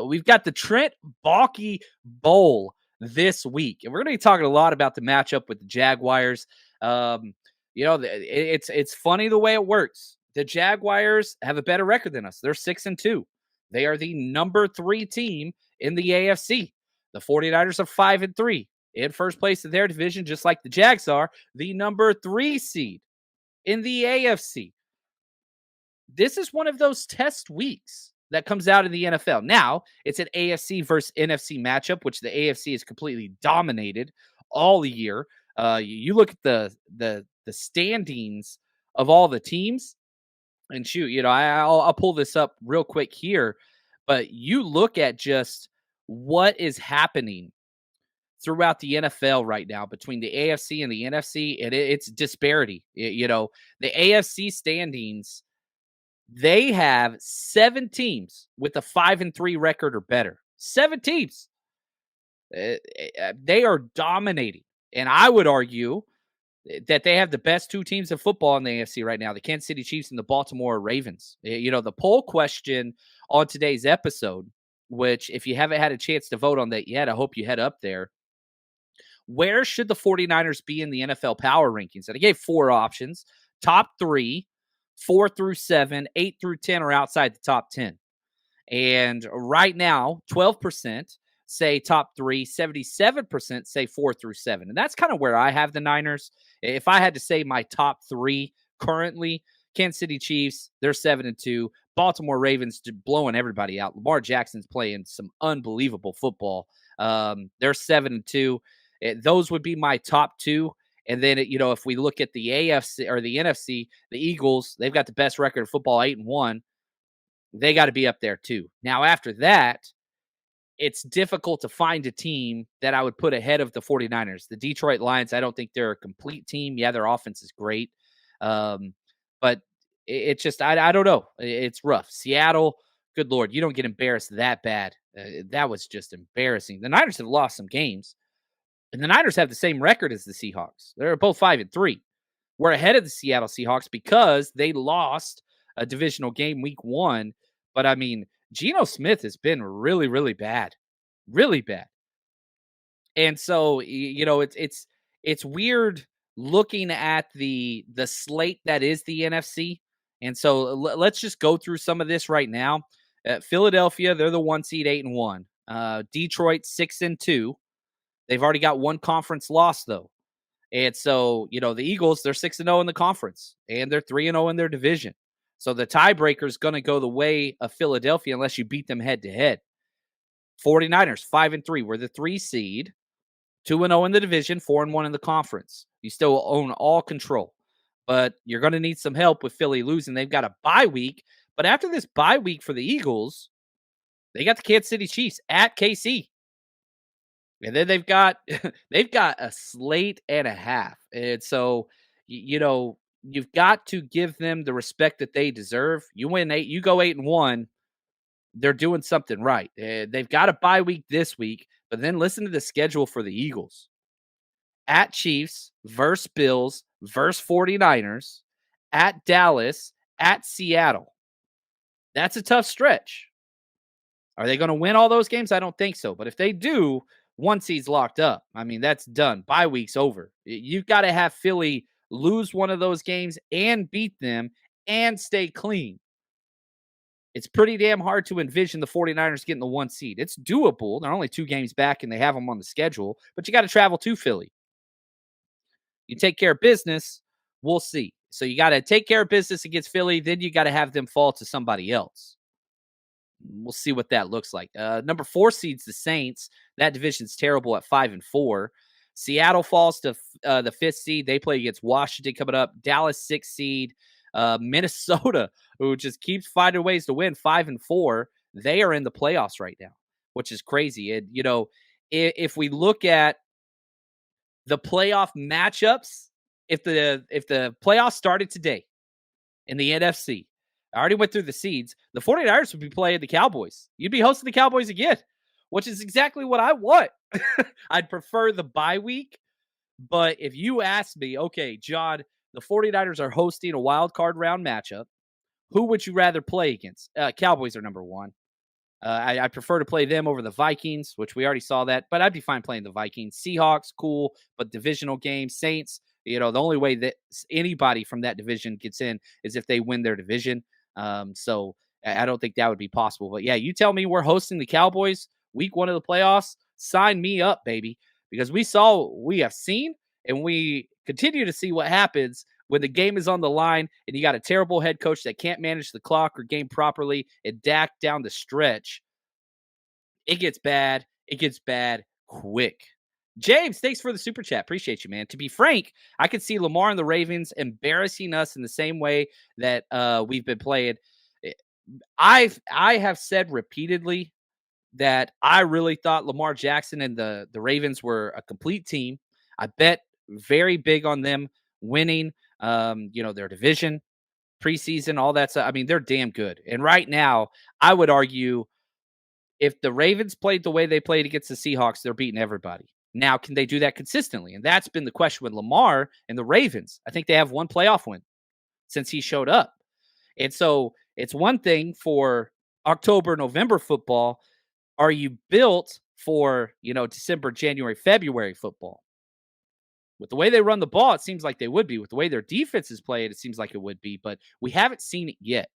We've got the Trent Baalke Bowl this week, and we're going to be talking a lot about the matchup with the Jaguars. Um, it's funny the way it works. The Jaguars have a better record than us. They're 6-2. They are the number 3 team in the AFC. The 49ers are 5-3 in first place in their division, just like the Jags are the number 3 seed in the AFC. This is one of those test weeks that comes out in the NFL. Now, it's an AFC versus NFC matchup, which the AFC has completely dominated all year. You look at the standings of all the teams, and shoot, I'll pull this up real quick here, but you look at just what is happening throughout the NFL right now between the AFC and the NFC, and it's disparity. The AFC standings, they have 7 teams with a 5-3 record or better. 7 teams. They are dominating. And I would argue that they have the best 2 teams of football in the AFC right now, the Kansas City Chiefs and the Baltimore Ravens. The poll question on today's episode, which if you haven't had a chance to vote on that yet, I hope you head up there. Where should the 49ers be in the NFL power rankings? And I gave 4 options. Top 3, 4 through 7, 8 through 10 are outside the top 10. And right now, 12% say top 3, 77% say 4 through 7. And that's kind of where I have the Niners. If I had to say my top 3 currently, Kansas City Chiefs, they're 7-2. Baltimore Ravens blowing everybody out. Lamar Jackson's playing some unbelievable football. They're 7-2. Those would be my top 2. And then, if we look at the AFC or the NFC, the Eagles, they've got the best record of football, 8-1. They got to be up there too. Now, after that, it's difficult to find a team that I would put ahead of the 49ers. The Detroit Lions, I don't think they're a complete team. Yeah, their offense is great. But it's just, I don't know. It's rough. Seattle, good Lord, you don't get embarrassed that bad. That was just embarrassing. The Niners have lost some games. And the Niners have the same record as the Seahawks. They're both 5-3. We're ahead of the Seattle Seahawks because they lost a divisional game week 1. But, I mean, Geno Smith has been really, really bad. Really bad. And so, it's weird looking at the slate that is the NFC. And so let's just go through some of this right now. Philadelphia, they're the 1 seed, 8-1. Detroit, 6-2. They've already got 1 conference loss, though. And so, the Eagles, they're 6-0 in the conference, and they're 3-0 in their division. So the tiebreaker is going to go the way of Philadelphia unless you beat them head-to-head. 49ers, 5-3. We're the 3 seed, 2-0 in the division, 4-1 in the conference. You still own all control. But you're going to need some help with Philly losing. They've got a bye week. But after this bye week for the Eagles, they got the Kansas City Chiefs at KC. And then they've got a slate and a half. And so, you've got to give them the respect that they deserve. You win 8, you go 8-1. They're doing something right. They've got a bye week this week, but then listen to the schedule for the Eagles. At Chiefs, versus Bills, versus 49ers, at Dallas, at Seattle. That's a tough stretch. Are they going to win all those games? I don't think so. But if they do, 1 seed's locked up. I mean, that's done. Bye week's over. You've got to have Philly lose one of those games and beat them and stay clean. It's pretty damn hard to envision the 49ers getting the 1 seed. It's doable. They're only 2 games back and they have them on the schedule, but you got to travel to Philly. You take care of business, we'll see. So you got to take care of business against Philly, then you got to have them fall to somebody else. We'll see what that looks like. Number 4 seed's the Saints. That division's terrible at 5-4. Seattle falls to the 5th seed. They play against Washington coming up. Dallas 6th seed. Minnesota, who just keeps finding ways to win, 5-4. They are in the playoffs right now, which is crazy. And if we look at the playoff matchups, if the playoffs started today in the NFC, I already went through the seeds. The 49ers would be playing the Cowboys. You'd be hosting the Cowboys again, which is exactly what I want. I'd prefer the bye week. But if you ask me, okay, John, the 49ers are hosting a wild card round matchup. Who would you rather play against? Cowboys are number 1. I prefer to play them over the Vikings, which we already saw that, but I'd be fine playing the Vikings. Seahawks, cool, but divisional game. Saints, the only way that anybody from that division gets in is if they win their division. So I don't think that would be possible. But yeah, you tell me we're hosting the Cowboys week 1 of the playoffs. Sign me up, baby, because we have seen, and we continue to see what happens when the game is on the line and you got a terrible head coach that can't manage the clock or game properly, and Dak down the stretch. It gets bad. It gets bad quick. James, thanks for the super chat. Appreciate you, man. To be frank, I could see Lamar and the Ravens embarrassing us in the same way that we've been playing. I have said repeatedly that I really thought Lamar Jackson and the Ravens were a complete team. I bet very big on them winning their division, preseason, all that stuff. I mean, they're damn good. And right now, I would argue if the Ravens played the way they played against the Seahawks, they're beating everybody. Now, can they do that consistently? And that's been the question with Lamar and the Ravens. I think they have one playoff win since he showed up. And so it's one thing for October, November football. Are you built for, December, January, February football? With the way they run the ball, it seems like they would be. With the way their defense is played, it seems like it would be. But we haven't seen it yet.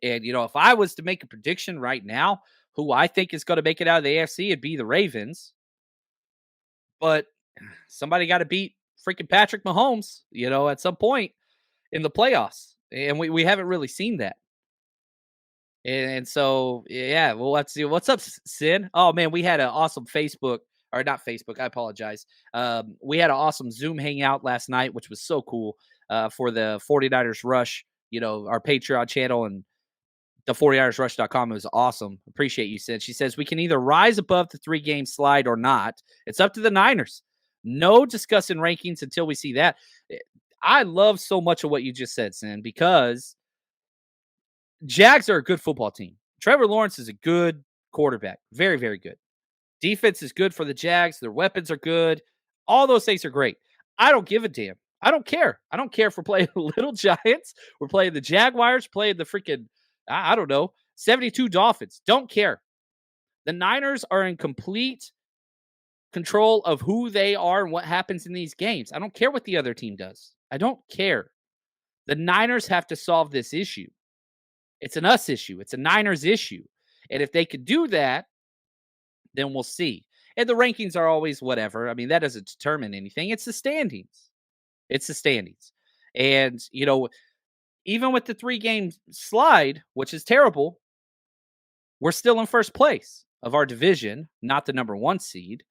And, if I was to make a prediction right now, who I think is going to make it out of the AFC, it'd be the Ravens. But somebody got to beat freaking Patrick Mahomes, at some point in the playoffs. And we haven't really seen that. And so, yeah, well, let's see. What's up, Sin? Oh, man, we had an awesome Facebook, or not Facebook, I apologize. We had an awesome Zoom hangout last night, which was so cool for the 49ers Rush, our Patreon channel, and the 49ersrush.com. It was awesome. Appreciate you, Sin. She says, we can either rise above the 3-game slide or not. It's up to the Niners. No discussing rankings until we see that. I love so much of what you just said, Sin, because Jags are a good football team. Trevor Lawrence is a good quarterback. Very, very good. Defense is good for the Jags. Their weapons are good. All those things are great. I don't give a damn. I don't care. I don't care if we're playing the Little Giants. We're playing the Jaguars, playing the freaking, I don't know, 72 Dolphins. Don't care. The Niners are in complete control of who they are and what happens in these games. I don't care what the other team does. I don't care. The Niners have to solve this issue. It's an us issue. It's a Niners issue. And if they could do that, then we'll see. And the rankings are always whatever. I mean, that doesn't determine anything. It's the standings. It's the standings. And, even with the 3-game slide, which is terrible, we're still in first place of our division, not the number 1 seed.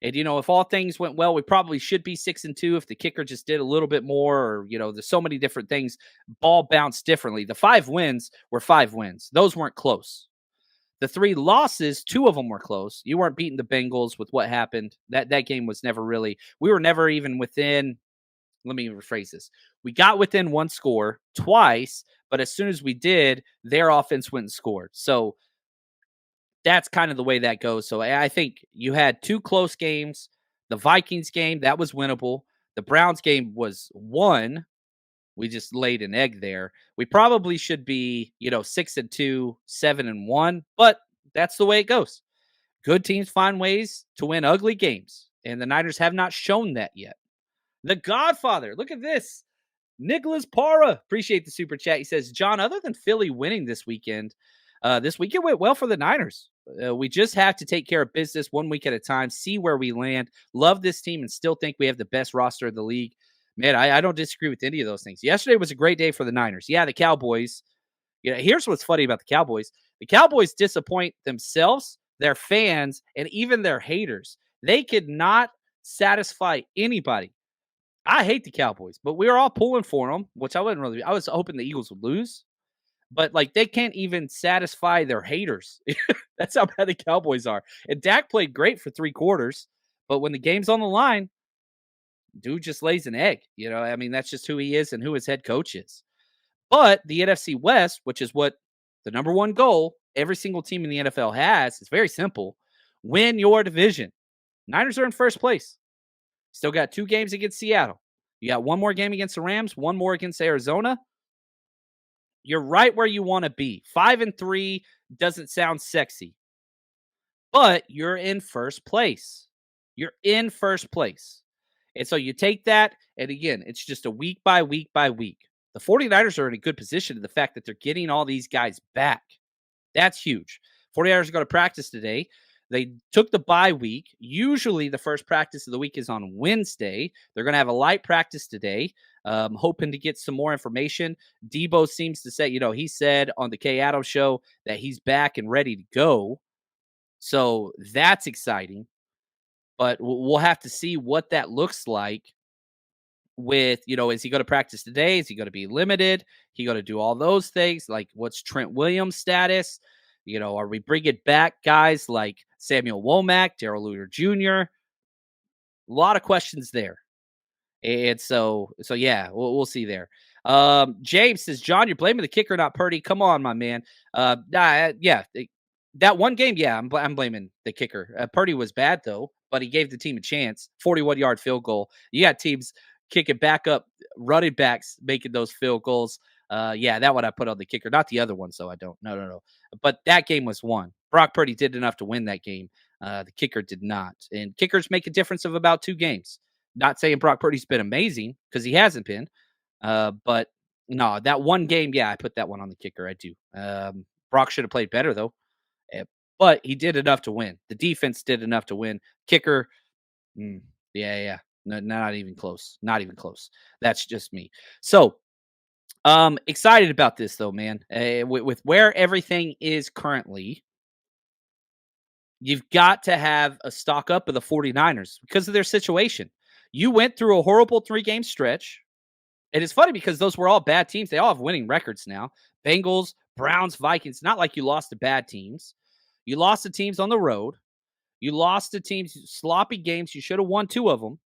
And, if all things went well, we probably should be 6-2 if the kicker just did a little bit more, or, there's so many different things. Ball bounced differently. The 5 wins were 5 wins. Those weren't close. The 3 losses, 2 of them were close. You weren't beating the Bengals with what happened. That game was never really, we were never even within, let me rephrase this. We got within 1 score twice, but as soon as we did, their offense went and scored. So that's kind of the way that goes. So I think you had 2 close games. The Vikings game, that was winnable. The Browns game was won. We just laid an egg there. We probably should be, 6-2, 7-1, but that's the way it goes. Good teams find ways to win ugly games, and the Niners have not shown that yet. The Godfather, look at this. Nicholas Parra, appreciate the super chat. He says, John, other than Philly winning this weekend went well for the Niners. We just have to take care of business one week at a time, see where we land. Love this team and still think we have the best roster in the league. Man, I don't disagree with any of those things. Yesterday was a great day for the Niners. Yeah, the Cowboys. Here's what's funny about the Cowboys. The Cowboys disappoint themselves, their fans, and even their haters. They could not satisfy anybody. I hate the Cowboys, but we were all pulling for them, which I was hoping the Eagles would lose. But, they can't even satisfy their haters. That's how bad the Cowboys are. And Dak played great for 3 quarters, but when the game's on the line, dude just lays an egg. I mean, that's just who he is and who his head coach is. But the NFC West, which is what the number 1 goal every single team in the NFL has, is very simple. Win your division. Niners are in first place. Still got 2 games against Seattle. You got 1 more game against the Rams, 1 more against Arizona. You're right where you want to be. 5-3 doesn't sound sexy, but you're in first place. You're in first place. And so you take that, and again, it's just a week by week by week. The 49ers are in a good position in the fact that they're getting all these guys back. That's huge. 49ers are going to practice today. They took the bye week. Usually the first practice of the week is on Wednesday. They're going to have a light practice today. Hoping to get some more information. Debo seems to say, he said on the Kay Adams show that he's back and ready to go. So that's exciting. But we'll have to see what that looks like with, is he going to practice today? Is he going to be limited? He going to do all those things? Like, what's Trent Williams' status? Are we bringing back guys like Samuel Womack, Darrell Luter Jr.? A lot of questions there. And so yeah, we'll see there. James says, John, you're blaming the kicker, not Purdy. Come on, my man. Yeah, that one game, yeah, I'm blaming the kicker. Purdy was bad though, but he gave the team a chance. 41-yard field goal. You got teams kicking back up, running backs making those field goals. Yeah, that one I put on the kicker, not the other one. So I don't. No. But that game was won. Brock Purdy did enough to win that game. The kicker did not, and kickers make a difference of about 2 games. Not saying Brock Purdy's been amazing because he hasn't been. But no, that one game, yeah, I put that one on the kicker. I do. Brock should have played better though. But he did enough to win. The defense did enough to win. Kicker, yeah. No, not even close. Not even close. That's just me. So, excited about this though, man. With where everything is currently, you've got to have a stock up of the 49ers because of their situation. You went through a horrible 3-game stretch. And it's funny because those were all bad teams. They all have winning records now. Bengals, Browns, Vikings. Not like you lost to bad teams. You lost to teams on the road. You lost to teams, sloppy games. You should have won 2 of them.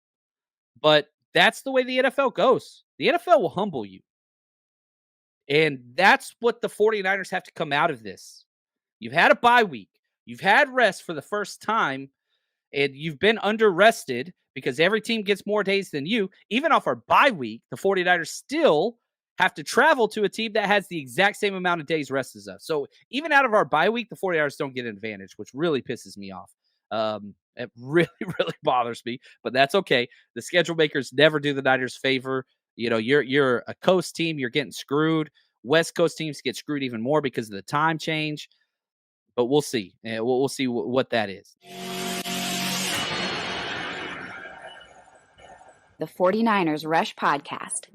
But that's the way the NFL goes. The NFL will humble you. And that's what the 49ers have to come out of this. You've had a bye week. You've had rest for the first time. And you've been under-rested because every team gets more days than you. Even off our bye week, the 49ers still have to travel to a team that has the exact same amount of days rest as us. So even out of our bye week, the 49ers don't get an advantage, which really pisses me off. It really, really bothers me, but that's okay. The schedule makers never do the Niners favor. You're a coast team. You're getting screwed. West Coast teams get screwed even more because of the time change. But we'll see. We'll see what that is. The 49ers Rush Podcast.